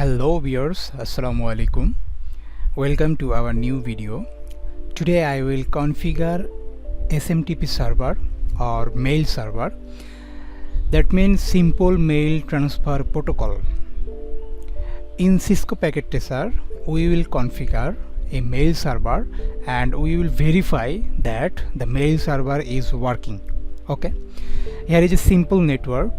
Hello viewers, Assalamu alaikum. Welcome to our new video. Today I will configure SMTP server or mail server. That means simple mail transfer protocol. In Cisco Packet Tracer, we will configure a mail server and we will verify that the mail server is working. Okay, here is a simple network.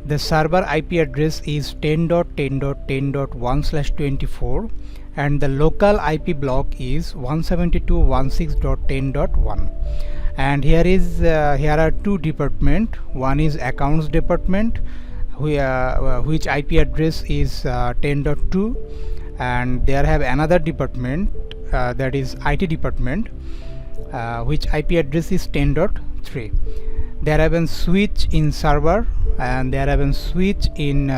The server IP address is 10.10.10.1/24 and the local IP block is 172.16.10.1. and here are two departments. One is accounts department, which IP address is 10.2, and there have another department that is IT department, which IP address is 10.3. There have been switch in server and there have been switch in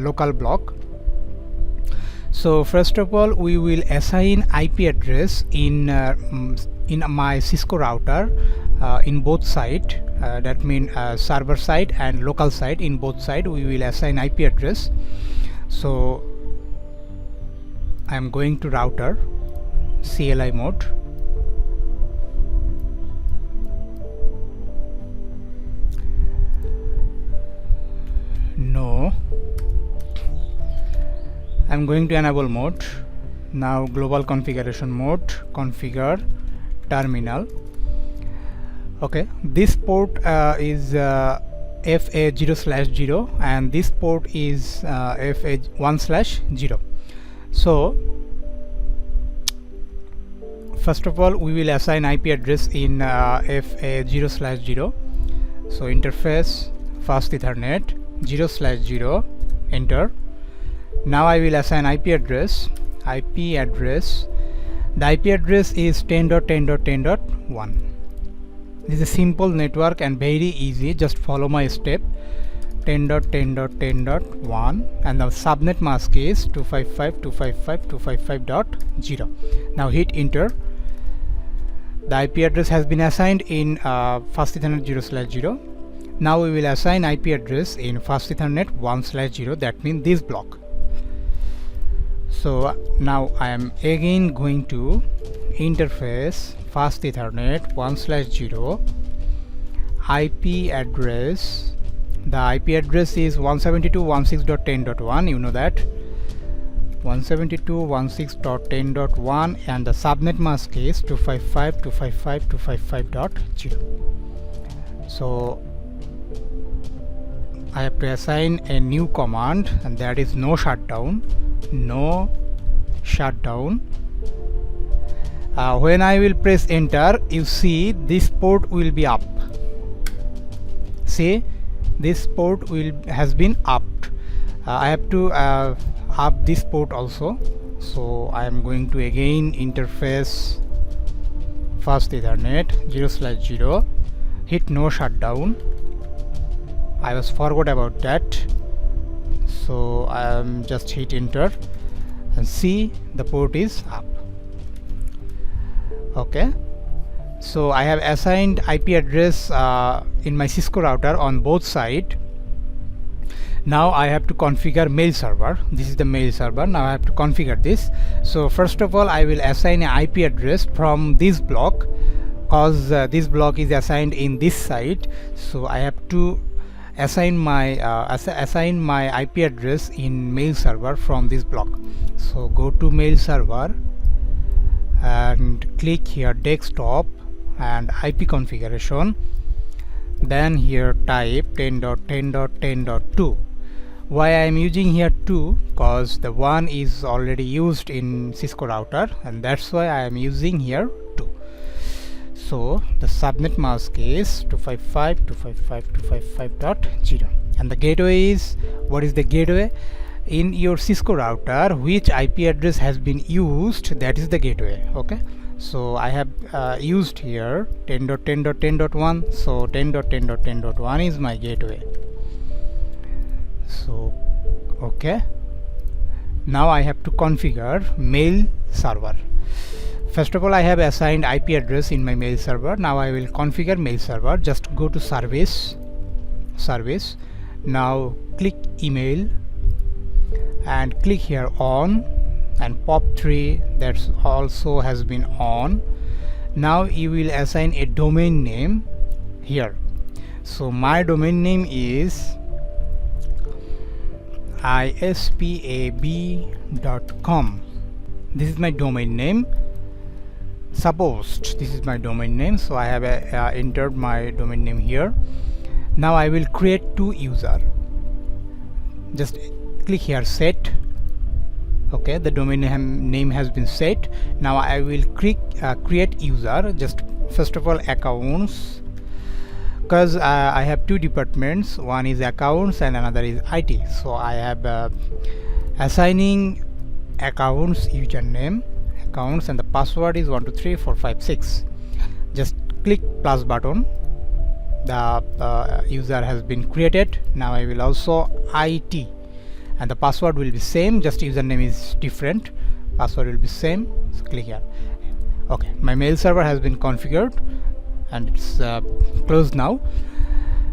local block. So first of all, we will assign IP address in my Cisco router in both side. That means server side and local side. In both side we will assign IP address. So I am going to router CLI mode. No, I'm going to enable mode. Now global configuration mode, configure terminal. Okay, this port is FA0/0 and this port is FA1/0. So first of all, we will assign IP address in FA0/0. So interface fast Ethernet 0/0, enter. Now I will assign IP address. The IP address is 10.10.10.1. This is a simple network and very easy. Just follow my step. 10.10.10.1 and the subnet mask is 255.255.255.0. Now hit enter. The IP address has been assigned in fast Ethernet 0/0. Now we will assign IP address in fast Ethernet 1/0. That means this block. So now I am again going to interface fast Ethernet 1/0 IP address. The IP address is 172.16.10.1. You know that 172.16.10.1 and the subnet mask is 255.255.255.0. So I have to assign a new command, and that is no shutdown. When I will press enter, you see this port will be up. See, this port has been upped. I have to up this port also. So I am going to again interface fast Ethernet 0/0. Hit no shutdown. I was forgot about that, so I am just hit enter and see the port is up. Okay, so I have assigned IP address in my Cisco router on both sides. Now I have to configure mail server. This is the mail server. Now I have to configure this. So first of all, I will assign an IP address from this block, cause this block is assigned in this side. So I have to assign my IP address in mail server from this block. So go to mail server and click here desktop and IP configuration. Then here type 10.10.10.2. Why I am using here 2? Because the one is already used in Cisco router, and that's why I am using here 2. So the subnet mask is 255.255.255.0 and the gateway is, what is the gateway? In your Cisco router, which IP address has been used, that is the gateway. Okay, so I have used here 10.10.10.1. so 10.10.10.1 is my gateway. So okay, now I have to configure mail server. First of all, I have assigned IP address in my mail server. Now I will configure mail server. Just go to service. Now click email and click here on, and POP3 that's also has been on. Now you will assign a domain name here. So my domain name is ispab.com. This is my domain name. Supposed this is my domain name, so I have entered my domain name here. Now I will create two user. Just click here set. Okay, the domain name has been set. Now I will click create user. Just first of all accounts, because I have two departments, one is accounts and another is IT. So I have assigning accounts username, accounts, and the password is 123456. Just click plus button. The user has been created. Now I will also IT, and the password will be same, just username is different, password will be same. So click here. Okay, my mail server has been configured and it's closed now.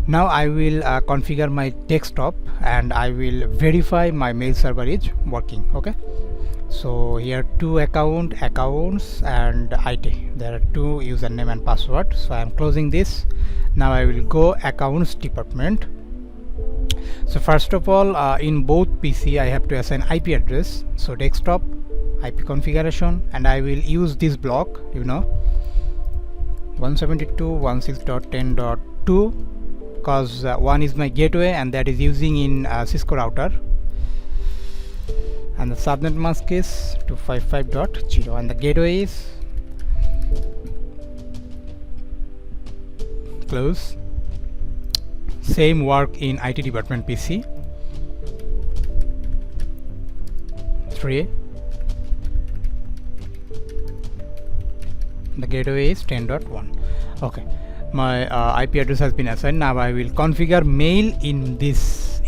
Now I will configure my desktop and I will verify my mail server is working. Okay, so here two accounts and IT, there are two username and password. So I am closing this. Now I will go accounts department. So first of all, in both PC I have to assign IP address. So desktop IP configuration, and I will use this block, 172.168.10.2, because one is my gateway and that is using in CISCO router, and the subnet mask is 255.0 and the gateway is close. Same work in IT department PC. 3. The gateway is 10.1. Okay, my IP address has been assigned. Now I will configure mail in this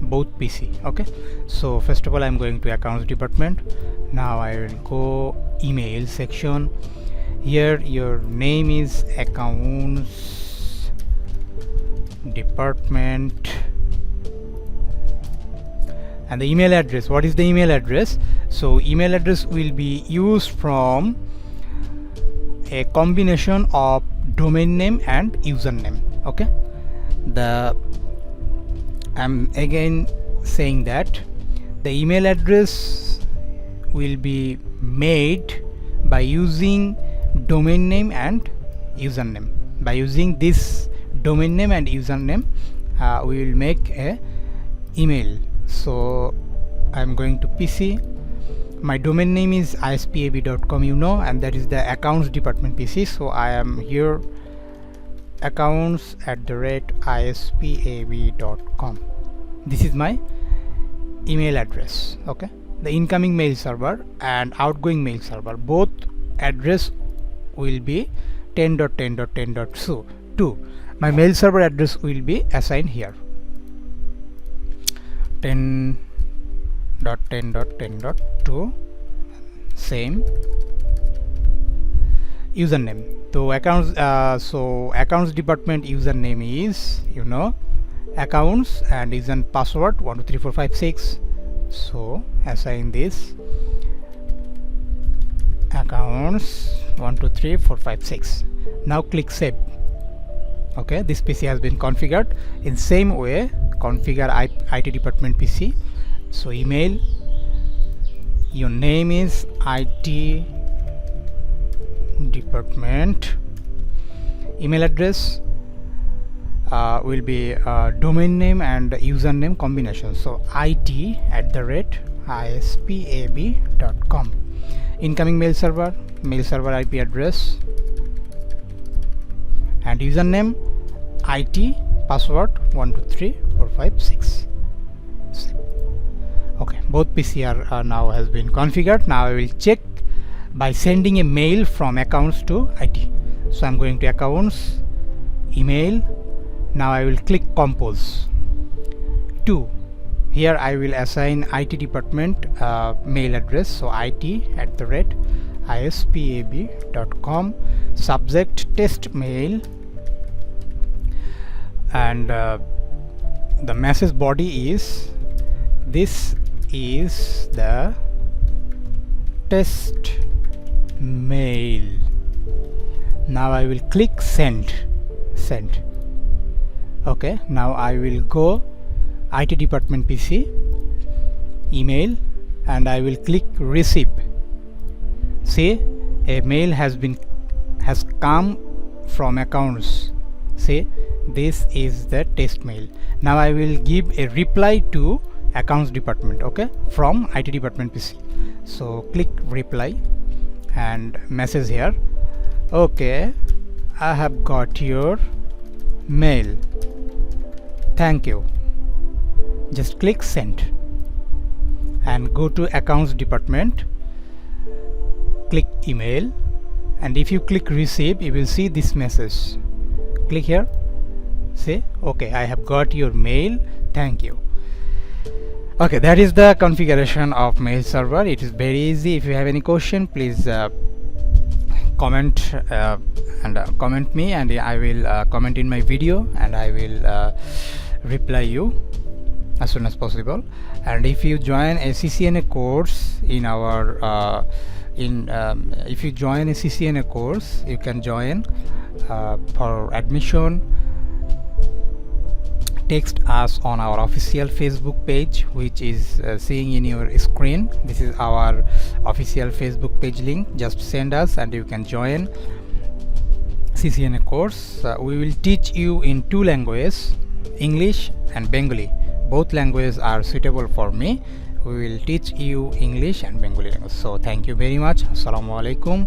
both PC. Okay, so first of all I am going to accounts department. Now I will go email section. Here your name is accounts department, and the email address, what is the email address? So email address will be used from a combination of domain name and username. Okay, I'm again saying that the email address will be made by using domain name and username. By using this domain name and username, we will make a email. So I'm going to PC. My domain name is ispab.com, and that is the accounts department PC. So I am here accounts@ispab.com. This is my email address. Okay, the incoming mail server and outgoing mail server, both address will be 10.10.10.2. My mail server address will be assigned here 10.10.10.2. same username. So accounts department username is accounts, and is an password 123456. So assign this accounts 123456. Now click save. Okay, this PC has been configured. In same way, configure IT department PC. So email, your name is IT department. Email address will be domain name and username combination. So it@ispab.com. Incoming mail server IP address, and username IT, password 123456. Okay, both PC are now has been configured. Now I will check by sending a mail from accounts to IT. So I'm going to accounts, email. Now I will click compose. 2. Here I will assign IT department mail address. So it@ispab.com. Subject test mail, and the message body is this is the test mail. Now I will click send. Okay, now I will go IT department PC email and I will click receive. See, a mail has come from accounts. See, this is the test mail. Now I will give a reply to accounts department, okay, from IT department PC. So click reply and message here. Okay, I have got your mail, thank you. Just click send and go to accounts department, click email, and if you click receive you will see this message. Click here, say okay, I have got your mail, thank you. Okay, that is the configuration of mail server. It is very easy. If you have any question, please comment comment me, and I will comment in my video, and I will reply you as soon as possible. And if you join a CCNA course in our if you join a CCNA course, you can join for admission. Text us on our official Facebook page, which is seeing in your screen. This is our official Facebook page link. Just send us and you can join CCNA course. We will teach you in 2 languages, English and Bengali. Both languages are suitable for me. We will teach you English and Bengali language. So thank you very much. Assalamu alaikum.